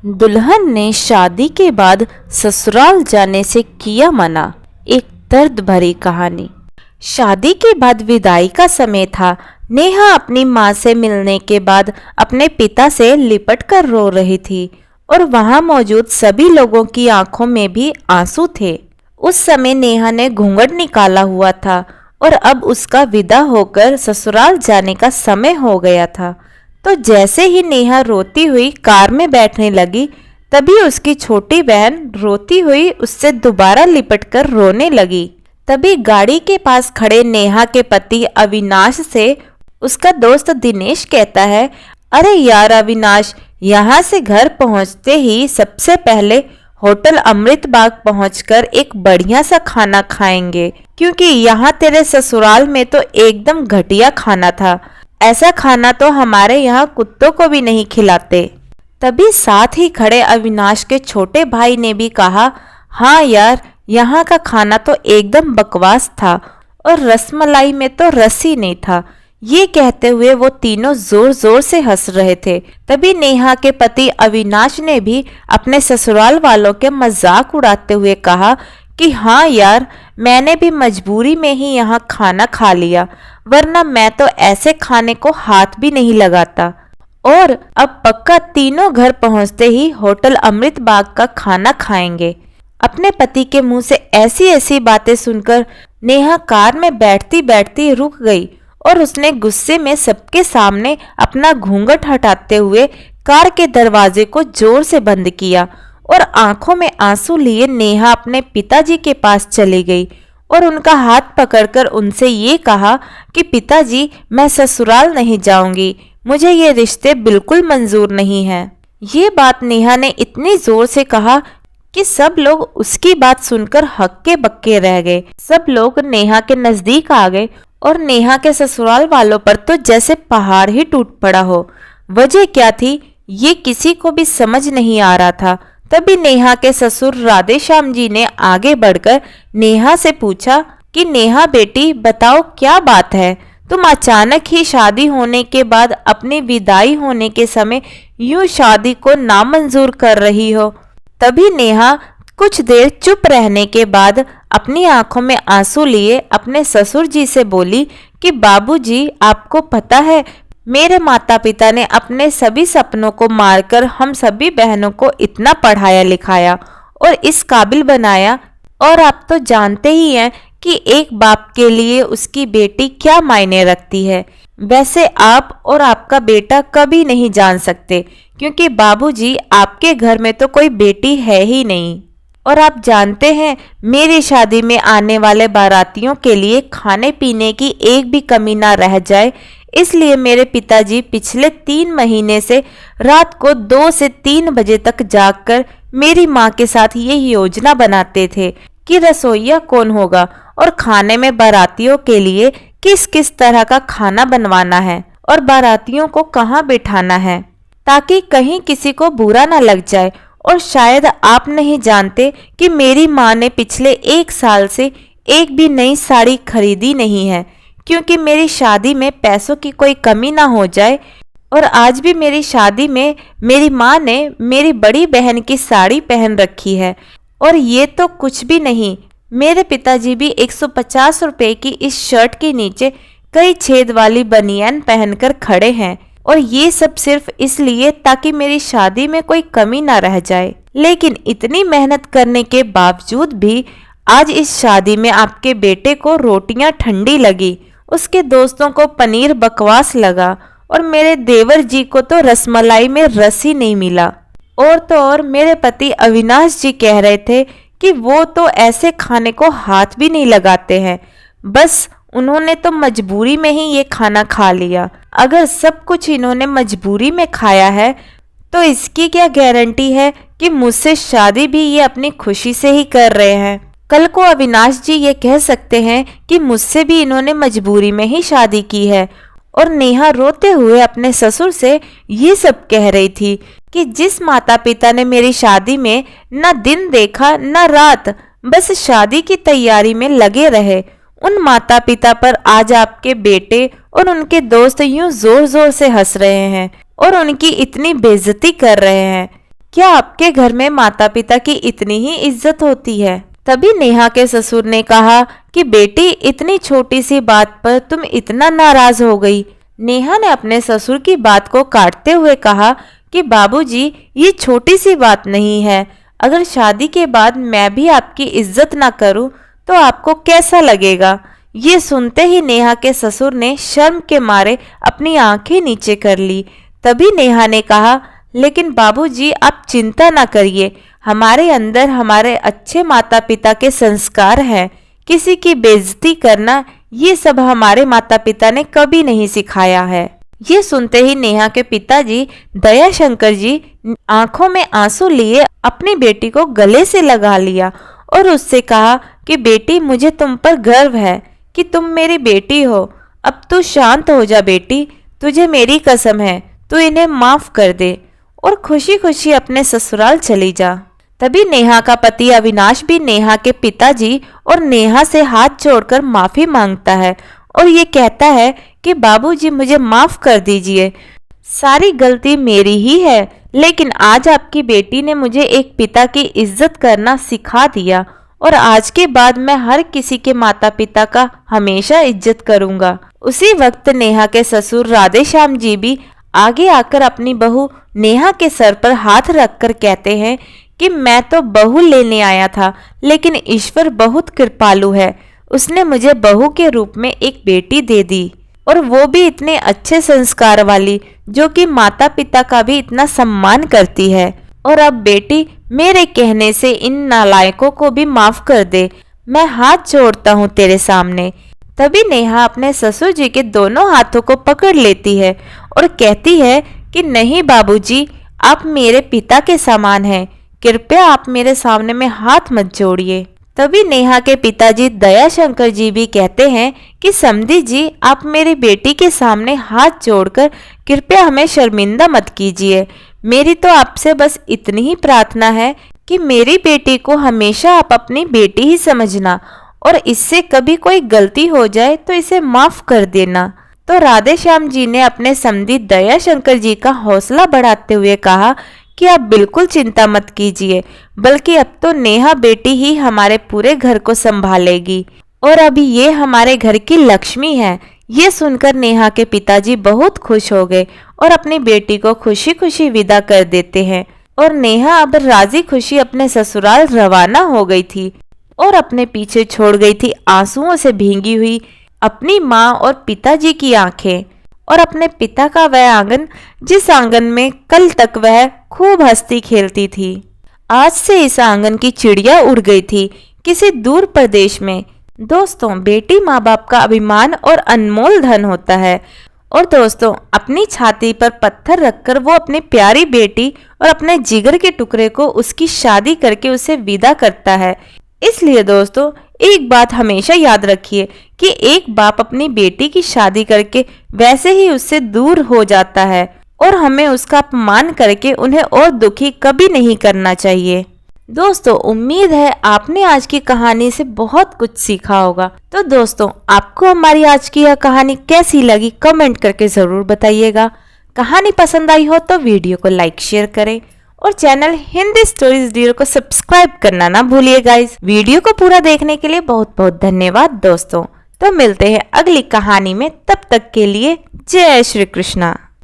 दुल्हन ने शादी के बाद ससुराल जाने से किया मना। एक दर्द भरी कहानी। शादी के बाद विदाई का समय था। नेहा अपनी माँ से मिलने के बाद अपने पिता से लिपट कर रो रही थी और वहां मौजूद सभी लोगों की आंखों में भी आंसू थे। उस समय नेहा ने घूंघट निकाला हुआ था और अब उसका विदा होकर ससुराल जाने का समय हो गया था। तो जैसे ही नेहा रोती हुई कार में बैठने लगी, तभी उसकी छोटी बहन रोती हुई उससे दोबारा लिपटकर रोने लगी। तभी गाड़ी के पास खड़े नेहा के पति अविनाश से उसका दोस्त दिनेश कहता है, अरे यार अविनाश, यहाँ से घर पहुँचते ही सबसे पहले होटल अमृत बाग पहुंचकर एक बढ़िया सा खाना खाएंगे, क्योंकि यहाँ तेरे ससुराल में तो एकदम घटिया खाना था। ऐसा खाना तो हमारे यहाँ कुत्तों को भी नहीं खिलाते। तभी साथ ही खड़े अविनाश के छोटे भाई ने भी कहा, हाँ यार, यहाँ का खाना तो एकदम बकवास था और रसमलाई में तो रस ही नहीं था। ये कहते हुए वो तीनों जोर जोर से हंस रहे थे। तभी नेहा के पति अविनाश ने भी अपने ससुराल वालों के मजाक उड़ाते हुए कहा कि हाँ यार, मैंने भी मजबूरी में ही यहाँ खाना खा लिया, वरना मैं तो ऐसे खाने को हाथ भी नहीं लगाता। और अब पक्का तीनों घर पहुँचते ही होटल अमृत बाग का खाना खाएंगे। अपने पति के मुंह से ऐसी ऐसी बातें सुनकर नेहा कार में बैठती बैठती रुक गई और उसने गुस्से में सबके सामने अपना घूंघट हटाते हुए कार के दरवाजे को जोर से बंद किया और आंखों में आंसू लिए नेहा अपने पिताजी के पास चली गई और उनका हाथ पकड़कर उनसे ये कहा कि पिताजी, मैं ससुराल नहीं जाऊंगी, मुझे ये रिश्ते बिल्कुल मंजूर नहीं हैं। ये बात नेहा ने इतनी जोर से कहा कि सब लोग उसकी बात सुनकर हक्के बक्के रह गए। सब लोग नेहा के नजदीक आ गए और नेहा के ससुराल वालों पर तो जैसे पहाड़ ही टूट पड़ा हो। वजह क्या थी, ये किसी को भी समझ नहीं आ रहा था। तभी नेहा के ससुर राधेश्याम जी ने आगे बढ़कर नेहा से पूछा कि नेहा बेटी, बताओ क्या बात है, तुम अचानक ही शादी होने के बाद अपनी विदाई होने के समय यूं शादी को नामंजूर कर रही हो। तभी नेहा कुछ देर चुप रहने के बाद अपनी आंखों में आंसू लिए अपने ससुर जी से बोली कि बाबूजी, आपको पता है, मेरे माता पिता ने अपने सभी सपनों को मारकर हम सभी बहनों को इतना पढ़ाया लिखाया और इस काबिल बनाया, और आप तो जानते ही हैं कि एक बाप के लिए उसकी बेटी क्या मायने रखती है। वैसे आप और आपका बेटा कभी नहीं जान सकते, क्योंकि बाबूजी, आपके घर में तो कोई बेटी है ही नहीं। और आप जानते हैं, मेरी शादी में आने वाले बारातियों के लिए खाने पीने की एक भी कमी ना रह जाए, इसलिए मेरे पिताजी पिछले 3 महीने से रात को 2 से 3 बजे तक जागकर मेरी माँ के साथ ये योजना बनाते थे कि रसोइया कौन होगा और खाने में बारातियों के लिए किस किस तरह का खाना बनवाना है और बारातियों को कहाँ बिठाना है, ताकि कहीं किसी को बुरा ना लग जाए। और शायद आप नहीं जानते कि मेरी माँ ने पिछले 1 साल से एक भी नई साड़ी खरीदी नहीं है, क्योंकि मेरी शादी में पैसों की कोई कमी ना हो जाए। और आज भी मेरी शादी में मेरी माँ ने मेरी बड़ी बहन की साड़ी पहन रखी है। और ये तो कुछ भी नहीं, मेरे पिताजी भी 150 रुपए की इस शर्ट के नीचे कई छेद वाली बनियान पहनकर खड़े हैं, और ये सब सिर्फ इसलिए ताकि मेरी शादी में कोई कमी ना रह जाए। लेकिन इतनी मेहनत करने के बावजूद भी आज इस शादी में आपके बेटे को रोटियां ठंडी लगी, उसके दोस्तों को पनीर बकवास लगा और मेरे देवर जी को तो रसमलाई में रस ही नहीं मिला। और तो और मेरे पति अविनाश जी कह रहे थे कि वो तो ऐसे खाने को हाथ भी नहीं लगाते हैं, बस उन्होंने तो मजबूरी में ही ये खाना खा लिया। अगर सब कुछ इन्होंने मजबूरी में खाया है, तो इसकी क्या गारंटी है कि मुझसे शादी भी ये अपनी खुशी से ही कर रहे हैं। कल को अविनाश जी ये कह सकते हैं कि मुझसे भी इन्होंने मजबूरी में ही शादी की है। और नेहा रोते हुए अपने ससुर से ये सब कह रही थी कि जिस माता पिता ने मेरी शादी में न दिन देखा न रात, बस शादी की तैयारी में लगे रहे, उन माता पिता पर आज आपके बेटे और उनके दोस्त यूं जोर जोर से हंस रहे हैं और उनकी इतनी बेइज्जती कर रहे हैं। क्या आपके घर में माता पिता की इतनी ही इज्जत होती है? तभी नेहा के ससुर ने कहा कि बेटी, इतनी छोटी सी बात पर तुम इतना नाराज हो गई। नेहा ने अपने ससुर की बात को काटते हुए कहा कि बाबूजी, ये छोटी सी बात नहीं है। अगर शादी के बाद मैं भी आपकी इज्जत ना करूं तो आपको कैसा लगेगा? ये सुनते ही नेहा के ससुर ने शर्म के मारे अपनी आंखें नीचे कर ली। तभी नेहा ने कहा, लेकिन बाबूजी, आप चिंता ना करिए, हमारे अंदर हमारे अच्छे माता पिता के संस्कार हैं। किसी की बेइज्जती करना, ये सब हमारे माता पिता ने कभी नहीं सिखाया है। ये सुनते ही नेहा के पिताजी दयाशंकर जी आंखों में आंसू लिए अपनी बेटी को गले से लगा लिया और उससे कहा कि बेटी, मुझे तुम पर गर्व है कि तुम मेरी बेटी हो। अब तू शांत हो जा बेटी, तुझे मेरी कसम है, तू इन्हें माफ कर दे और खुशी खुशी अपने ससुराल चली जा। तभी नेहा का पति अविनाश भी नेहा के पिताजी और नेहा से हाथ जोड़कर माफी मांगता है और ये कहता है कि बाबूजी, मुझे माफ कर दीजिए, सारी गलती मेरी ही है, लेकिन आज आपकी बेटी ने मुझे एक पिता की इज्जत करना सिखा दिया और आज के बाद मैं हर किसी के माता पिता का हमेशा इज्जत करूंगा। उसी वक्त नेहा के ससुर राधेश्याम जी भी आगे आकर अपनी बहू नेहा के सर पर हाथ रखकर कहते हैं कि मैं तो बहू लेने आया था, लेकिन ईश्वर बहुत कृपालु है, उसने मुझे बहू के रूप में एक बेटी दे दी और वो भी इतने अच्छे संस्कार वाली, जो कि माता पिता का भी इतना सम्मान करती है। और अब बेटी, मेरे कहने से इन नालायकों को भी माफ कर दे, मैं हाथ जोड़ता हूँ तेरे सामने। तभी नेहा अपने ससुर जी के दोनों हाथों को पकड़ लेती है और कहती है कि नहीं बाबूजी, आप मेरे पिता के समान हैं, कृपया आप मेरे सामने में हाथ मत जोड़िए। तभी नेहा के पिताजी दयाशंकर जी भी कहते हैं कि समधी जी, आप मेरी बेटी के सामने हाथ जोड़कर कृपया हमें शर्मिंदा मत कीजिए। मेरी तो आपसे बस इतनी ही प्रार्थना है कि मेरी बेटी को हमेशा आप अपनी बेटी ही समझना और इससे कभी कोई गलती हो जाए तो इसे माफ कर देना। तो राधेश्याम जी ने अपने समधी दयाशंकर जी का हौसला बढ़ाते हुए कहा कि आप बिल्कुल चिंता मत कीजिए, बल्कि अब तो नेहा बेटी ही हमारे पूरे घर को संभालेगी और अभी ये हमारे घर की लक्ष्मी है। ये सुनकर नेहा के पिताजी बहुत खुश हो गए और अपनी बेटी को खुशी खुशी विदा कर देते हैं और नेहा अब राजी खुशी अपने ससुराल रवाना हो गई थी और अपने पीछे छोड़ गई थी आंसुओं से भींगी हुई अपनी माँ और पिताजी की आंखें और अपने पिता का वह आंगन, जिस आंगन में कल तक वह खूब हंसती खेलती थी। आज से इस आंगन की चिड़िया उड़ गई थी किसी दूर प्रदेश में। दोस्तों, बेटी माँ बाप का अभिमान और अनमोल धन होता है और दोस्तों, अपनी छाती पर पत्थर रखकर वो अपनी प्यारी बेटी और अपने जिगर के टुकड़े को उसकी शादी करके उसे विदा करता है। इसलिए दोस्तों, एक बात हमेशा याद रखिए कि एक बाप अपनी बेटी की शादी करके वैसे ही उससे दूर हो जाता है और हमें उसका अपमान करके उन्हें और दुखी कभी नहीं करना चाहिए। दोस्तों, उम्मीद है आपने आज की कहानी से बहुत कुछ सीखा होगा। तो दोस्तों, आपको हमारी आज की यह कहानी कैसी लगी कमेंट करके जरूर बताइएगा। कहानी पसंद आई हो तो वीडियो को लाइक शेयर करें और चैनल हिंदी स्टोरीज डियर को सब्सक्राइब करना ना भूलिए गाइस। वीडियो को पूरा देखने के लिए बहुत बहुत धन्यवाद दोस्तों। तो मिलते हैं अगली कहानी में, तब तक के लिए जय श्री कृष्णा।